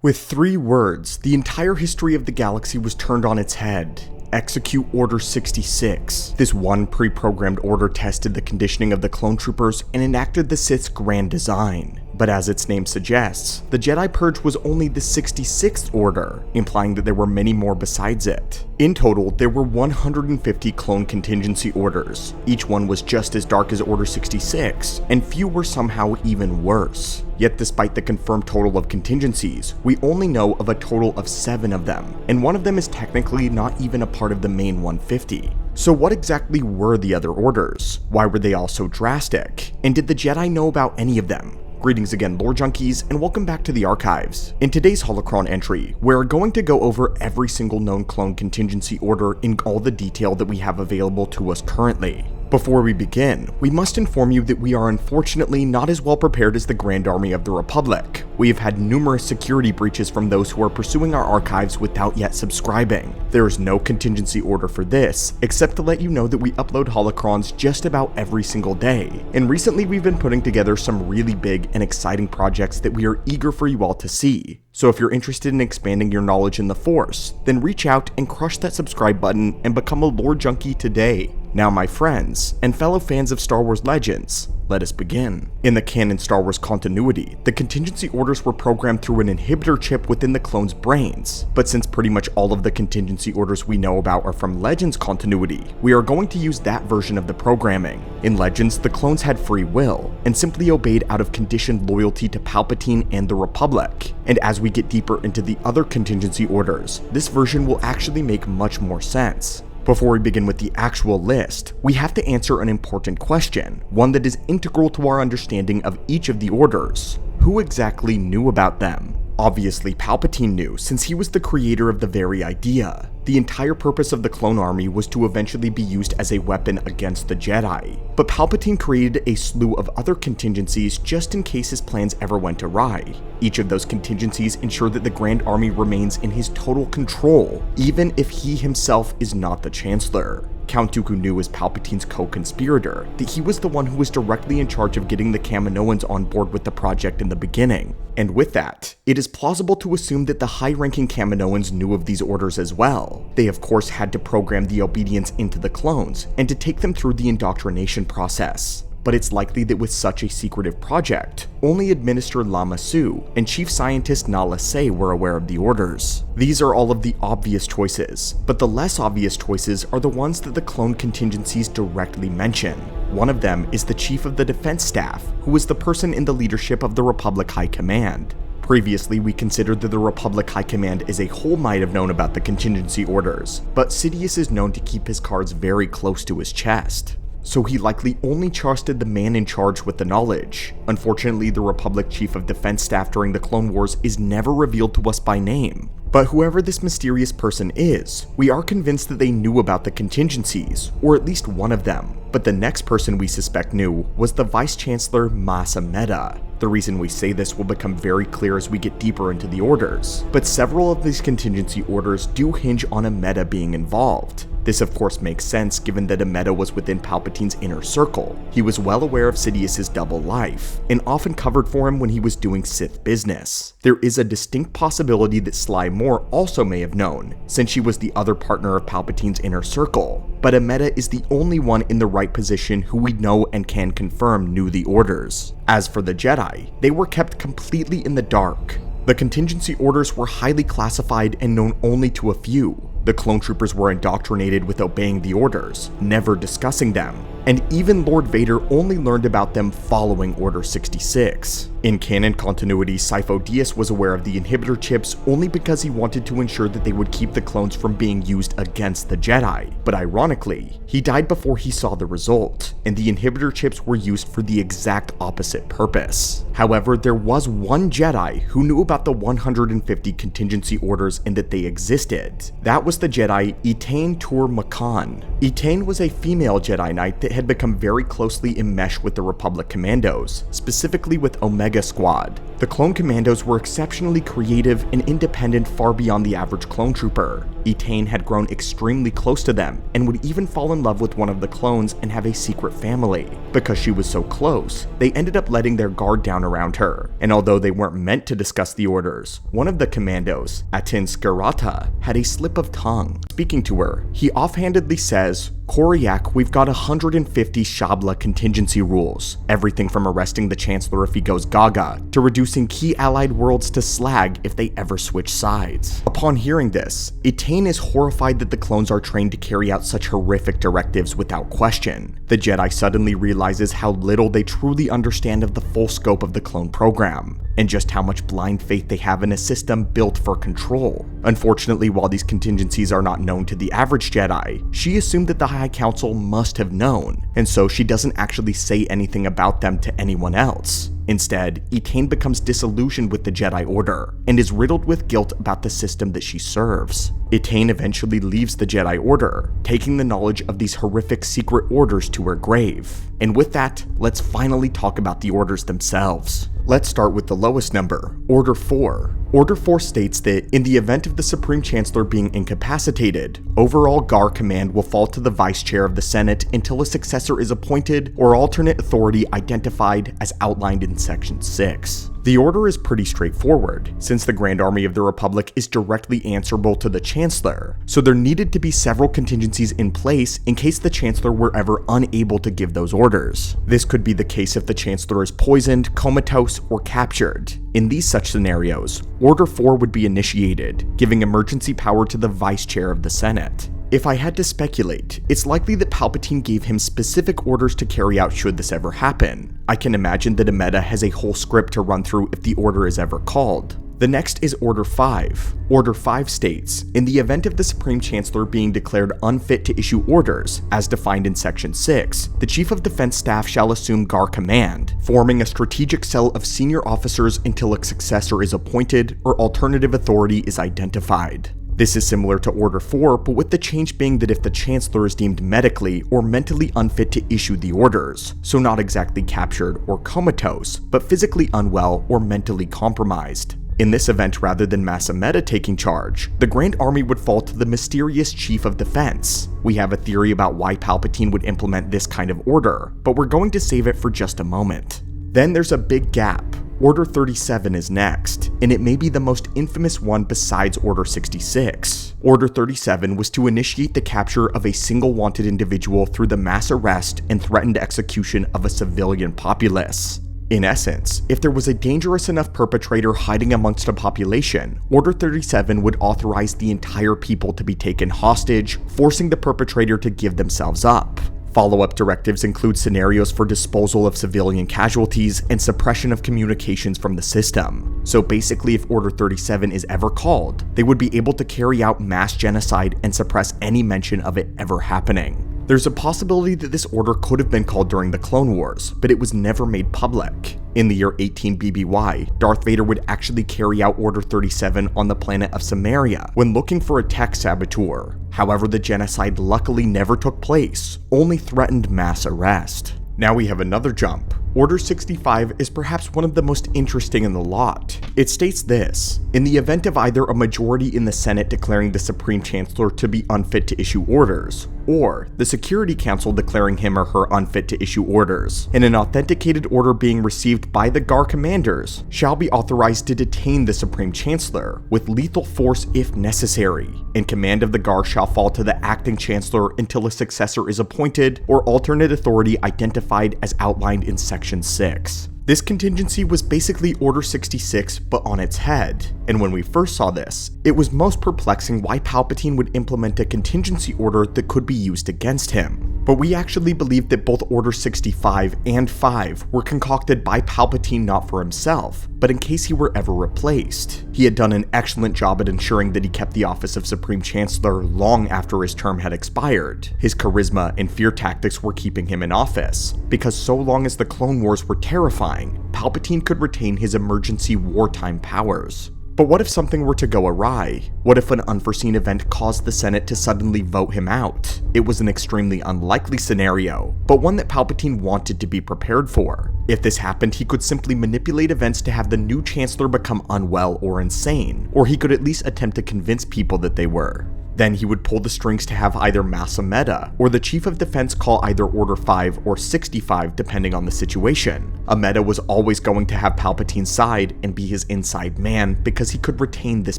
With 3 words, the entire history of the galaxy was turned on its head. Execute Order 66. This one pre-programmed order tested the conditioning of the clone troopers and enacted the Sith's grand design. But as its name suggests, the Jedi Purge was only the 66th order, implying that there were many more besides it. In total, there were 150 clone contingency orders. Each one was just as dark as Order 66, and few were somehow even worse. Yet despite the confirmed total of contingencies, we only know of a total of 7 of them, and one of them is technically not even a part of the main 150. So what exactly were the other orders? Why were they all so drastic? And did the Jedi know about any of them? Greetings again, lore junkies, and welcome back to the archives. In today's Holocron entry, we're going to go over every single known clone contingency order in all the detail that we have available to us currently. Before we begin, we must inform you that we are unfortunately not as well prepared as the Grand Army of the Republic. We have had numerous security breaches from those who are pursuing our archives without yet subscribing. There is no contingency order for this, except to let you know that we upload holocrons just about every single day, and recently we've been putting together some really big and exciting projects that we are eager for you all to see. So if you're interested in expanding your knowledge in the Force, then reach out and crush that subscribe button and become a lore junkie today. Now my friends, and fellow fans of Star Wars Legends, let us begin. In the canon Star Wars continuity, the contingency orders were programmed through an inhibitor chip within the clones' brains, but since pretty much all of the contingency orders we know about are from Legends continuity, we are going to use that version of the programming. In Legends, the clones had free will, and simply obeyed out of conditioned loyalty to Palpatine and the Republic, and as we get deeper into the other contingency orders, this version will actually make much more sense. Before we begin with the actual list, we have to answer an important question, one that is integral to our understanding of each of the orders. Who exactly knew about them? Obviously, Palpatine knew, since he was the creator of the very idea. The entire purpose of the clone army was to eventually be used as a weapon against the Jedi. But Palpatine created a slew of other contingencies just in case his plans ever went awry. Each of those contingencies ensure that the Grand Army remains in his total control, even if he himself is not the Chancellor. Count Dooku knew as Palpatine's co-conspirator that he was the one who was directly in charge of getting the Kaminoans on board with the project in the beginning. And with that, it is plausible to assume that the high-ranking Kaminoans knew of these orders as well. They of course had to program the obedience into the clones, and to take them through the indoctrination process. But it's likely that with such a secretive project, only Administrator Lama Su and Chief Scientist Nala Se were aware of the orders. These are all of the obvious choices, but the less obvious choices are the ones that the clone contingencies directly mention. One of them is the Chief of the Defense Staff, who is the person in the leadership of the Republic High Command. Previously, we considered that the Republic High Command as a whole might have known about the contingency orders, but Sidious is known to keep his cards very close to his chest. So he likely only trusted the man in charge with the knowledge. Unfortunately, the Republic Chief of Defense Staff during the Clone Wars is never revealed to us by name. But whoever this mysterious person is, we are convinced that they knew about the contingencies, or at least one of them. But the next person we suspect knew was the Vice Chancellor Mas Amedda. The reason we say this will become very clear as we get deeper into the orders, but several of these contingency orders do hinge on Amedda being involved. This of course makes sense given that Amedda was within Palpatine's inner circle. He was well aware of Sidious's double life, and often covered for him when he was doing Sith business. There is a distinct possibility that Sly Moore also may have known, since she was the other partner of Palpatine's inner circle. But Amedda is the only one in the right position who we know and can confirm knew the orders. As for the Jedi, they were kept completely in the dark. The contingency orders were highly classified and known only to a few. The clone troopers were indoctrinated with obeying the orders, never discussing them, and even Lord Vader only learned about them following Order 66. In canon continuity, Sifo Dyas was aware of the inhibitor chips only because he wanted to ensure that they would keep the clones from being used against the Jedi, but ironically, he died before he saw the result, and the inhibitor chips were used for the exact opposite purpose. However, there was one Jedi who knew about the 150 contingency orders and that they existed. That was the Jedi Etain Tur Makan. Etain was a female Jedi Knight that had become very closely enmeshed with the Republic Commandos, specifically with Omega Squad. The clone commandos were exceptionally creative and independent, far beyond the average clone trooper. Etain had grown extremely close to them and would even fall in love with one of the clones and have a secret family. Because she was so close, they ended up letting their guard down around her, and although they weren't meant to discuss the orders, one of the commandos, Atin Skarata, had a slip of tongue. Speaking to her, he offhandedly says, "Koryak, we've got 150 Shabla contingency rules. Everything from arresting the Chancellor if he goes gaga, to reducing key allied worlds to slag if they ever switch sides." Upon hearing this, Etain is horrified that the clones are trained to carry out such horrific directives without question. The Jedi suddenly realizes how little they truly understand of the full scope of the clone program, and just how much blind faith they have in a system built for control. Unfortunately, while these contingencies are not known to the average Jedi, she assumed that the High Council must have known, and so she doesn't actually say anything about them to anyone else. Instead, Etain becomes disillusioned with the Jedi Order, and is riddled with guilt about the system that she serves. Etain eventually leaves the Jedi Order, taking the knowledge of these horrific secret orders to her grave. And with that, let's finally talk about the orders themselves. Let's start with the lowest number, Order 4. Order 4 states that, in the event of the Supreme Chancellor being incapacitated, overall GAR command will fall to the Vice Chair of the Senate until a successor is appointed or alternate authority identified as outlined in Section 6. The order is pretty straightforward, since the Grand Army of the Republic is directly answerable to the Chancellor, so there needed to be several contingencies in place in case the Chancellor were ever unable to give those orders. This could be the case if the Chancellor is poisoned, comatose, or captured. In these such scenarios, Order 4 would be initiated, giving emergency power to the Vice Chair of the Senate. If I had to speculate, it's likely that Palpatine gave him specific orders to carry out should this ever happen. I can imagine that Ameda has a whole script to run through if the order is ever called. The next is Order 5. Order 5 states, in the event of the Supreme Chancellor being declared unfit to issue orders, as defined in Section 6, the Chief of Defense Staff shall assume GAR command, forming a strategic cell of senior officers until a successor is appointed or alternative authority is identified. This is similar to Order 4, but with the change being that if the Chancellor is deemed medically or mentally unfit to issue the orders, so not exactly captured or comatose, but physically unwell or mentally compromised. In this event, rather than Mas Amedda taking charge, the Grand Army would fall to the mysterious Chief of Defense. We have a theory about why Palpatine would implement this kind of order, but we're going to save it for just a moment. Then there's a big gap. Order 37 is next, and it may be the most infamous one besides Order 66. Order 37 was to initiate the capture of a single wanted individual through the mass arrest and threatened execution of a civilian populace. In essence, if there was a dangerous enough perpetrator hiding amongst a population, Order 37 would authorize the entire people to be taken hostage, forcing the perpetrator to give themselves up. Follow-up directives include scenarios for disposal of civilian casualties and suppression of communications from the system. So basically, if Order 37 is ever called, they would be able to carry out mass genocide and suppress any mention of it ever happening. There's a possibility that this order could have been called during the Clone Wars, but it was never made public. In the year 18 BBY, Darth Vader would actually carry out Order 37 on the planet of Samaria when looking for a tech saboteur. However, the genocide luckily never took place, only threatened mass arrest. Now we have another jump. Order 65 is perhaps one of the most interesting in the lot. It states this: in the event of either a majority in the Senate declaring the Supreme Chancellor to be unfit to issue orders, or the Security Council declaring him or her unfit to issue orders, and an authenticated order being received by the GAR commanders, shall be authorized to detain the Supreme Chancellor with lethal force if necessary, and command of the GAR shall fall to the acting Chancellor until a successor is appointed or alternate authority identified as outlined in Section 6. This contingency was basically Order 66, but on its head, and when we first saw this, it was most perplexing why Palpatine would implement a contingency order that could be used against him. But we actually believe that both Order 65 and 5 were concocted by Palpatine not for himself, but in case he were ever replaced. He had done an excellent job at ensuring that he kept the office of Supreme Chancellor long after his term had expired. His charisma and fear tactics were keeping him in office, because so long as the Clone Wars were terrifying, Palpatine could retain his emergency wartime powers. But what if something were to go awry? What if an unforeseen event caused the Senate to suddenly vote him out? It was an extremely unlikely scenario, but one that Palpatine wanted to be prepared for. If this happened, he could simply manipulate events to have the new Chancellor become unwell or insane, or he could at least attempt to convince people that they were. Then he would pull the strings to have either Mas Amedda or the Chief of Defense call either Order 5 or 65 depending on the situation. Amedda was always going to have Palpatine's side and be his inside man because he could retain this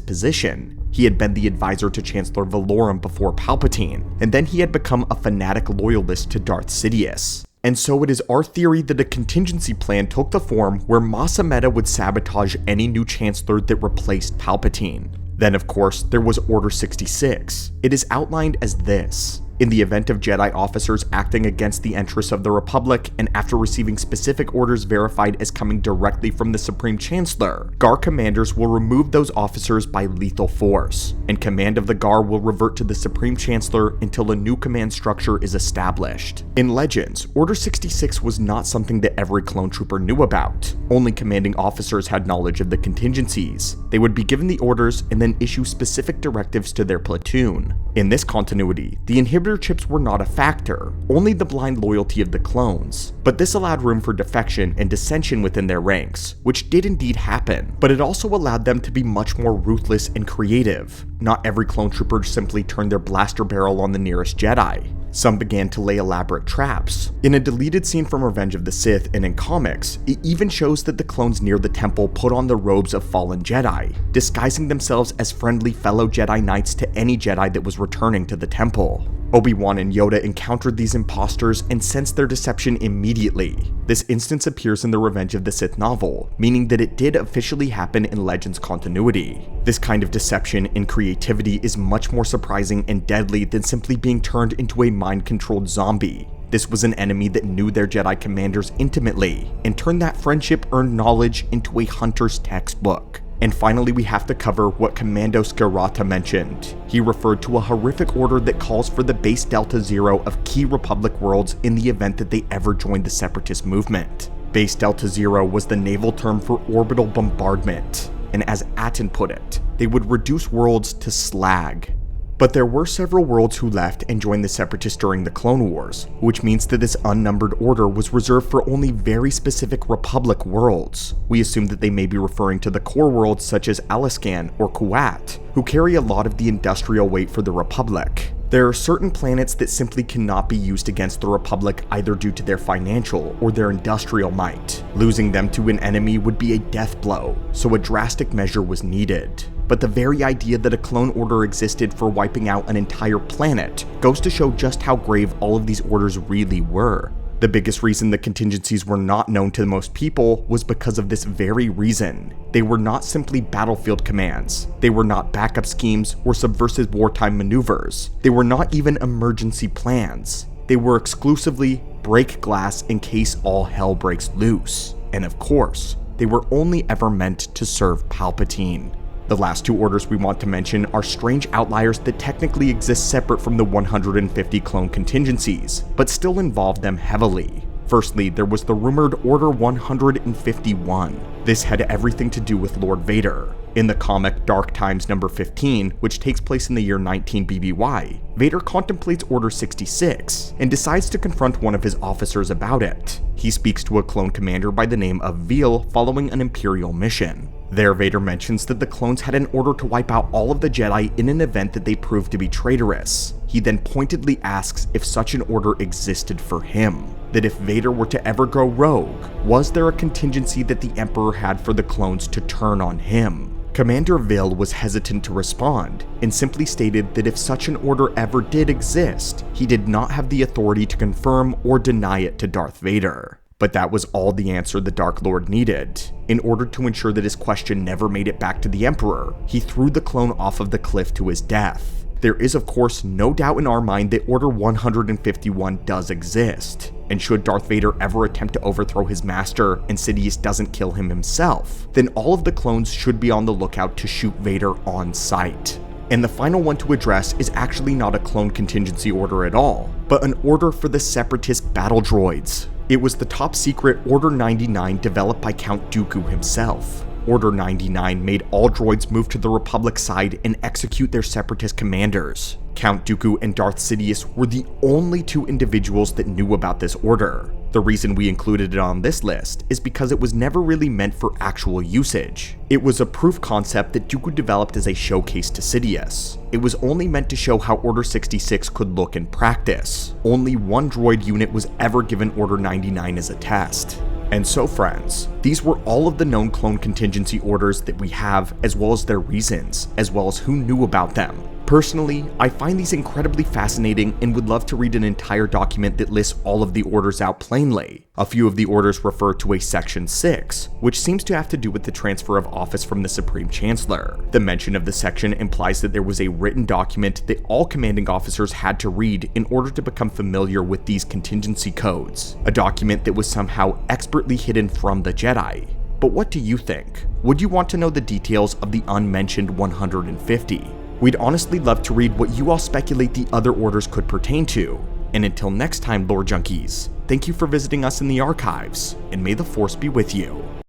position. He had been the advisor to Chancellor Valorum before Palpatine, and then he had become a fanatic loyalist to Darth Sidious. And so it is our theory that a contingency plan took the form where Mas Amedda would sabotage any new Chancellor that replaced Palpatine. Then, of course, there was Order 66. It is outlined as this. In the event of Jedi officers acting against the interests of the Republic, and after receiving specific orders verified as coming directly from the Supreme Chancellor, GAR commanders will remove those officers by lethal force, and command of the GAR will revert to the Supreme Chancellor until a new command structure is established. In Legends, Order 66 was not something that every clone trooper knew about. Only commanding officers had knowledge of the contingencies. They would be given the orders and then issue specific directives to their platoon. In this continuity, the inhibitor chips were not a factor, only the blind loyalty of the clones. But this allowed room for defection and dissension within their ranks, which did indeed happen, but it also allowed them to be much more ruthless and creative. Not every clone trooper simply turned their blaster barrel on the nearest Jedi. Some began to lay elaborate traps. In a deleted scene from Revenge of the Sith and in comics, it even shows that the clones near the temple put on the robes of fallen Jedi, disguising themselves as friendly fellow Jedi Knights to any Jedi that was returning to the temple. Obi-Wan and Yoda encountered these imposters and sensed their deception immediately. This instance appears in the Revenge of the Sith novel, meaning that it did officially happen in Legends continuity. This kind of deception and creativity is much more surprising and deadly than simply being turned into a mind-controlled zombie. This was an enemy that knew their Jedi commanders intimately, and turned that friendship-earned knowledge into a hunter's textbook. And finally, we have to cover what Commando Skirata mentioned. He referred to a horrific order that calls for the base Delta Zero of key Republic worlds in the event that they ever joined the Separatist movement. Base Delta Zero was the naval term for orbital bombardment, and as Atten put it, they would reduce worlds to slag. But there were several worlds who left and joined the Separatists during the Clone Wars, which means that this unnumbered order was reserved for only very specific Republic worlds. We assume that they may be referring to the core worlds such as Alaskan or Kuat, who carry a lot of the industrial weight for the Republic. There are certain planets that simply cannot be used against the Republic either due to their financial or their industrial might. Losing them to an enemy would be a death blow, so a drastic measure was needed. But the very idea that a clone order existed for wiping out an entire planet goes to show just how grave all of these orders really were. The biggest reason the contingencies were not known to most people was because of this very reason. They were not simply battlefield commands. They were not backup schemes or subversive wartime maneuvers. They were not even emergency plans. They were exclusively break glass in case all hell breaks loose. And of course, they were only ever meant to serve Palpatine. The last two orders we want to mention are strange outliers that technically exist separate from the 150 clone contingencies, but still involve them heavily. Firstly, there was the rumored Order 151. This had everything to do with Lord Vader. In the comic Dark Times number 15, which takes place in the year 19 BBY, Vader contemplates Order 66 and decides to confront one of his officers about it. He speaks to a clone commander by the name of Veal following an Imperial mission. There, Vader mentions that the clones had an order to wipe out all of the Jedi in an event that they proved to be traitorous. He then pointedly asks if such an order existed for him. That if Vader were to ever go rogue, was there a contingency that the Emperor had for the clones to turn on him? Commander Veal was hesitant to respond, and simply stated that if such an order ever did exist, he did not have the authority to confirm or deny it to Darth Vader. But that was all the answer the Dark Lord needed. In order to ensure that his question never made it back to the Emperor, he threw the clone off of the cliff to his death. There is of course no doubt in our mind that Order 151 does exist, and should Darth Vader ever attempt to overthrow his master and Sidious doesn't kill him himself, then all of the clones should be on the lookout to shoot Vader on sight. And the final one to address is actually not a clone contingency order at all, but an order for the Separatist battle droids. It was the top secret Order 99 developed by Count Dooku himself. Order 99 made all droids move to the Republic side and execute their Separatist commanders. Count Dooku and Darth Sidious were the only two individuals that knew about this order. The reason we included it on this list is because it was never really meant for actual usage. It was a proof concept that Dooku developed as a showcase to Sidious. It was only meant to show how Order 66 could look in practice. Only one droid unit was ever given Order 99 as a test. And so friends, these were all of the known clone contingency orders that we have, as well as their reasons, as well as who knew about them. Personally, I find these incredibly fascinating and would love to read an entire document that lists all of the orders out plainly. A few of the orders refer to a Section 6, which seems to have to do with the transfer of office from the Supreme Chancellor. The mention of the section implies that there was a written document that all commanding officers had to read in order to become familiar with these contingency codes, a document that was somehow expertly hidden from the Jedi. But what do you think? Would you want to know the details of the unmentioned 150? We'd honestly love to read what you all speculate the other orders could pertain to. And until next time, lore junkies, thank you for visiting us in the archives, and may the Force be with you.